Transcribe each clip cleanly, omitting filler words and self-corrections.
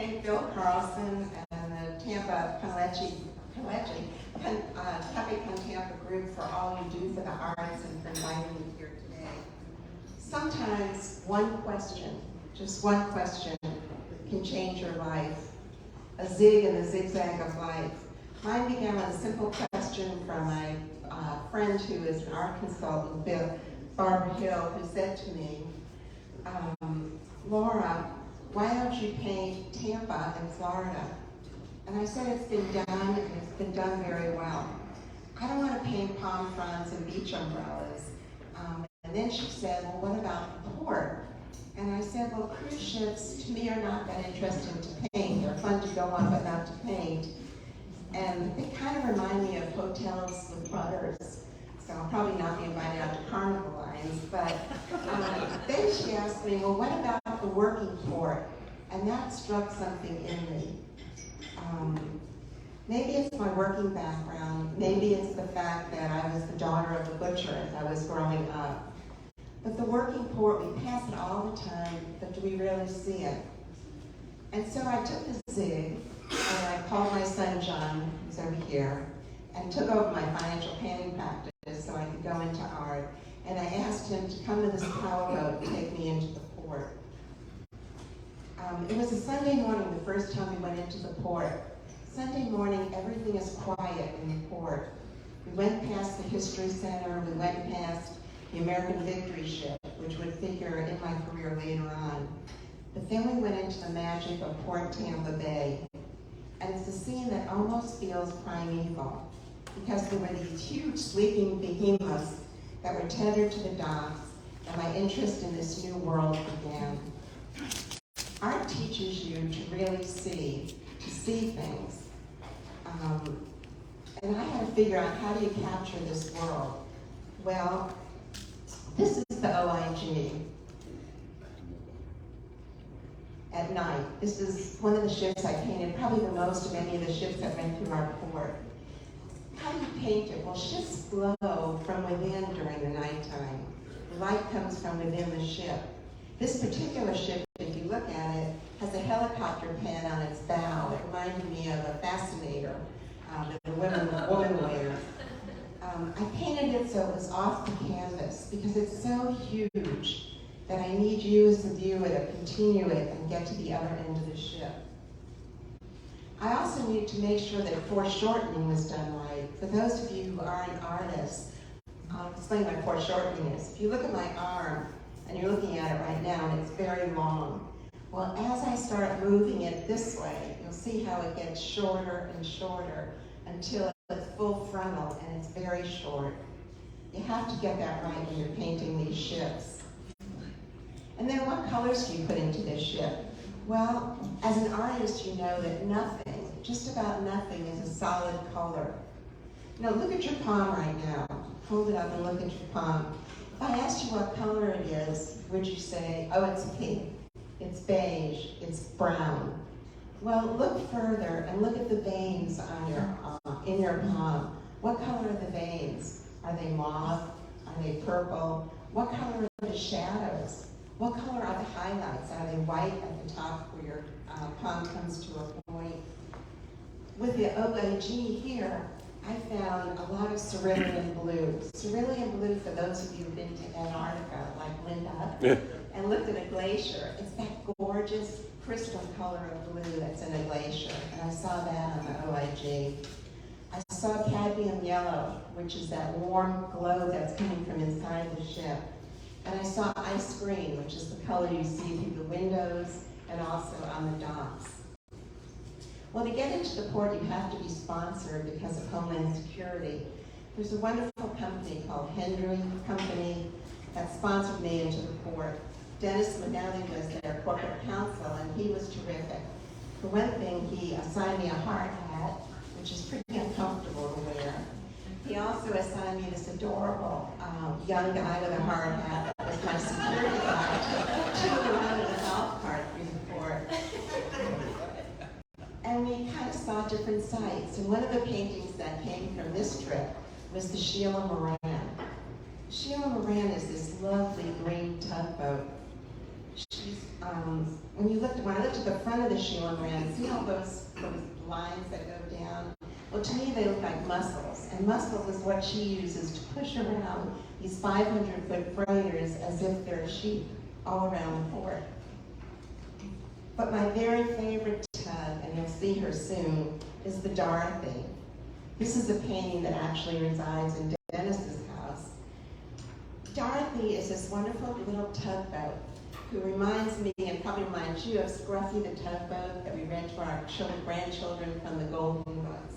named Bill Carlson, and the Tampa Tampa group for all you do for the arts and for inviting me here today. Sometimes one question, just one question, can change your life. A zig in the zigzag of life. Mine began with a simple question from my friend who is an art consultant, Barbara Hill, who said to me, Laura, why don't you paint Tampa in Florida? And I said, it's been done, and it's been done very well. I don't want to paint palm fronds and beach umbrellas. And then she said, well, what about the port? And I said, well, cruise ships to me are not that interesting to paint. They're fun to go on, but not to paint. And they kind of remind me of hotels with butters. So I'll probably not be invited out to carnival lines. But then she asked me, well, what about the working port? And that struck something in me. Maybe it's my working background. Maybe it's the fact that I was the daughter of a butcher as I was growing up. But the working port, we pass it all the time, but do we really see it? And so I took the zig, and I called my son John, who's over here, and took over my financial planning practice so I could go into art. And I asked him to come to this powerboat and take me into the port. It was a Sunday morning, the first time we went into the port. Sunday morning, everything is quiet in the port. We went past the History Center, we went past the American Victory ship, which would figure in my career later on. But then we went into the magic of Port Tampa Bay. And it's a scene that almost feels primeval, because there were these huge sleeping behemoths that were tethered to the docks, and my interest in this new world began. Art teaches you to really see things. And I had to figure out, how do you capture this world? Well, this is the OIG at night. This is one of the ships I painted, probably the most of any of the ships that went through our port. How do you paint it? Well, ships glow from within during the nighttime. The light comes from within the ship. This particular ship, if you look at it, has a helicopter pen on its bow. It reminded me of a fascinator that the woman wears. I painted it so it was off the canvas because it's so huge that I need you as the viewer to continue it and get to the other end of the ship. I also need to make sure that foreshortening was done right. For those of you who aren't artists, I'll explain what foreshortening is. If you look at my arm, and you're looking at it right now, and it's very long. Well, as I start moving it this way, you'll see how it gets shorter and shorter until it's full frontal and it's very short. You have to get that right when you're painting these ships. And then what colors do you put into this ship? Well, as an artist, you know that nothing, just about nothing, is a solid color. Now look at your palm right now. Hold it up and look at your palm. If I asked you what color it is, would you say, oh, it's pink, it's beige, it's brown? Well, look further and look at the veins on in your palm. What color are the veins? Are they mauve? Are they purple? What color are the shadows? What color are the highlights? Are they white at the top where your palm comes to a point? With the OAG here, I found a lot of cerulean blue. Cerulean blue, for those of you who've been to Antarctica, like Linda, and looked at a glacier, it's that gorgeous crystal color of blue that's in a glacier. And I saw that on the OIG. I saw cadmium yellow, which is that warm glow that's coming from inside the ship. And I saw ice green, which is the color you see through the windows and also on the docks. Well, to get into the port, you have to be sponsored because of Homeland Security. There's a wonderful company called Hendry Company that sponsored me into the port. Dennis McNally was their corporate counsel, and he was terrific. For one thing, he assigned me a hard hat, which is pretty uncomfortable to wear. He also assigned me this adorable young guy with a hard hat that was my security guy, chilling around in a golf cart through the port. And we kind of saw different sites. And one of the paintings that came from this trip was the Sheila Moran. Sheila Moran is this lovely green tugboat. She's, when you look when I looked at the front of the shoe and ran, see all those lines that go down? Well, to me, they look like muscles, and muscles is what she uses to push around these 500-foot freighters as if they're sheep all around the port. But my very favorite tug, and you'll see her soon, is the Dorothy. This is a painting that actually resides in Dennis's house. Dorothy is this wonderful little tugboat who reminds me, and probably reminds you, of Scruffy the tugboat that we read to our grandchildren from the Golden Books.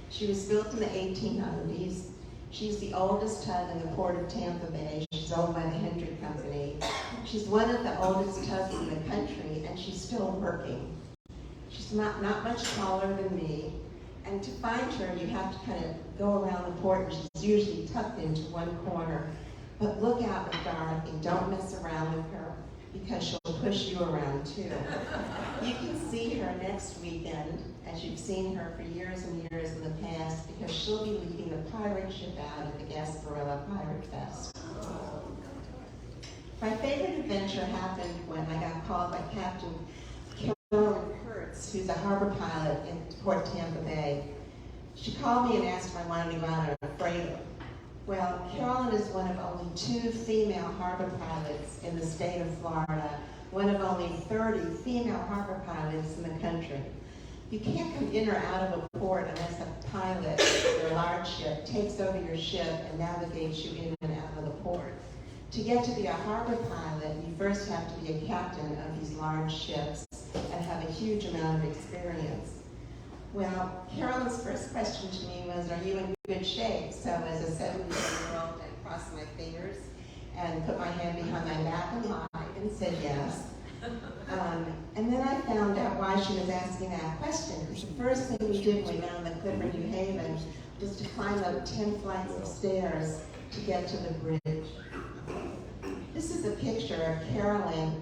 She was built in the 1890s. She's the oldest tug in the Port of Tampa Bay. She's owned by the Hendry Company. She's one of the oldest tugs in the country, and she's still working. She's not much taller than me, and to find her, you have to kind of go around the port, and she's usually tucked into one corner. But look out with Dorothy. Don't mess around with her, because she'll push you around too. You can see her next weekend, as you've seen her for years and years in the past, because she'll be leading the pirate ship out at the Gasparilla Pirate Fest. My favorite adventure happened when I got called by Captain Carolyn Kurtz, who's a harbor pilot in Port Tampa Bay. She called me and asked if I wanted to go out on a freighter. Well, Carolyn is one of only 2 female harbor pilots in the state of Florida, one of only 30 female harbor pilots in the country. You can't come in or out of a port unless a pilot or a large ship takes over your ship and navigates you in and out of the port. To get to be a harbor pilot, you first have to be a captain of these large ships and have a huge amount of experience. Well, Carolyn's first question to me was, are you in good shape? So as a 70-year-old, I crossed my fingers and put my hand behind my back and lied and said yes. And then I found out why she was asking that question. Because the first thing we did when we got on the Clipper New Haven was to climb up 10 flights of stairs to get to the bridge. This is a picture of Carolyn.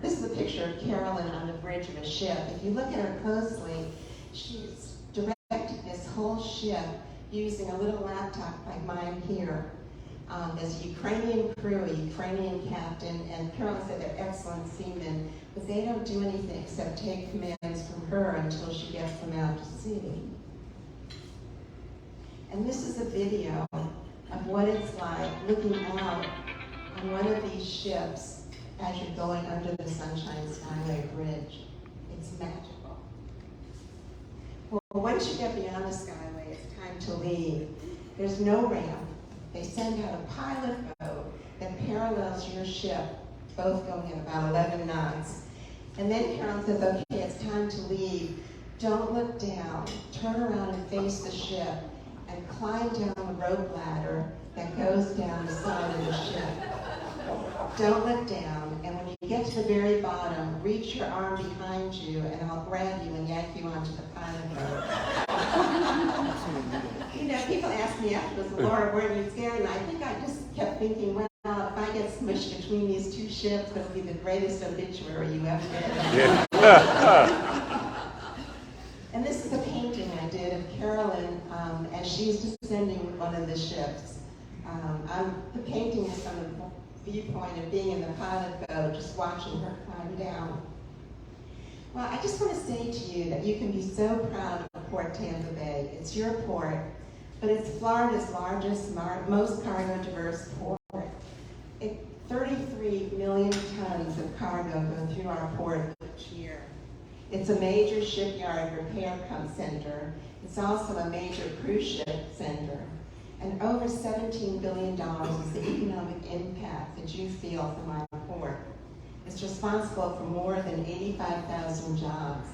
This is a picture of Carolyn on the bridge of a ship. If you look at her closely, she's directed this whole ship using a little laptop like mine here. There's a Ukrainian crew, a Ukrainian captain, and Carolyn said they're excellent seamen, but they don't do anything except take commands from her until she gets them out to sea. And this is a video of what it's like looking out on one of these ships as you're going under the Sunshine Skyway Bridge. It's magical. Well, once you get beyond the Skyway, it's time to leave. There's no ramp. They send out a pilot boat that parallels your ship, both going at about 11 knots. And then Carolyn says, okay, it's time to leave. Don't look down. Turn around and face the ship and climb down the rope ladder that goes down the side of the ship. Don't look down, and when you get to the very bottom, reach your arm behind you, and I'll grab you and yank you onto the pilot boat. You know, people ask me afterwards, Laura, weren't you scared? And I think I just kept thinking, well, if I get smushed between these 2 ships, it'll be the greatest obituary you ever did. And this is a painting I did of Carolyn as she's descending one of the ships. The painting is from the viewpoint of being in the pilot boat, just watching her climb down. Well, I just want to say to you that you can be so proud of Port Tampa Bay. It's your port, but it's Florida's largest, most cargo diverse port. 33 million tons of cargo go through our port each year. It's a major shipyard repair center. It's also a major cruise ship center. And over $17 billion is the economic impact that you feel from our port. It's responsible for more than 85,000 jobs.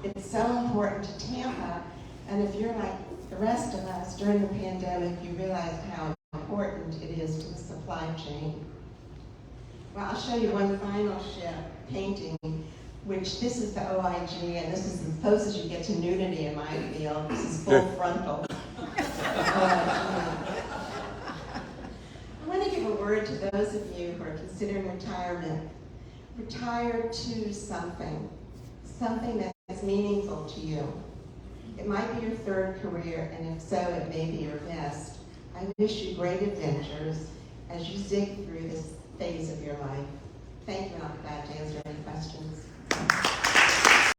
It's so important to Tampa, and if you're like the rest of us during the pandemic, you realize how important it is to the supply chain. Well, I'll show you one final ship painting, which this is the OIG, and this is as close as you get to nudity in my field. This is full frontal. I want to give a word to those of you who are considering retirement. Retire to something that's meaningful to you. It might be your 3rd career, and if so, it may be your best. I wish you great adventures as you zig through this phase of your life. Thank you, and I'll be glad to answer any questions.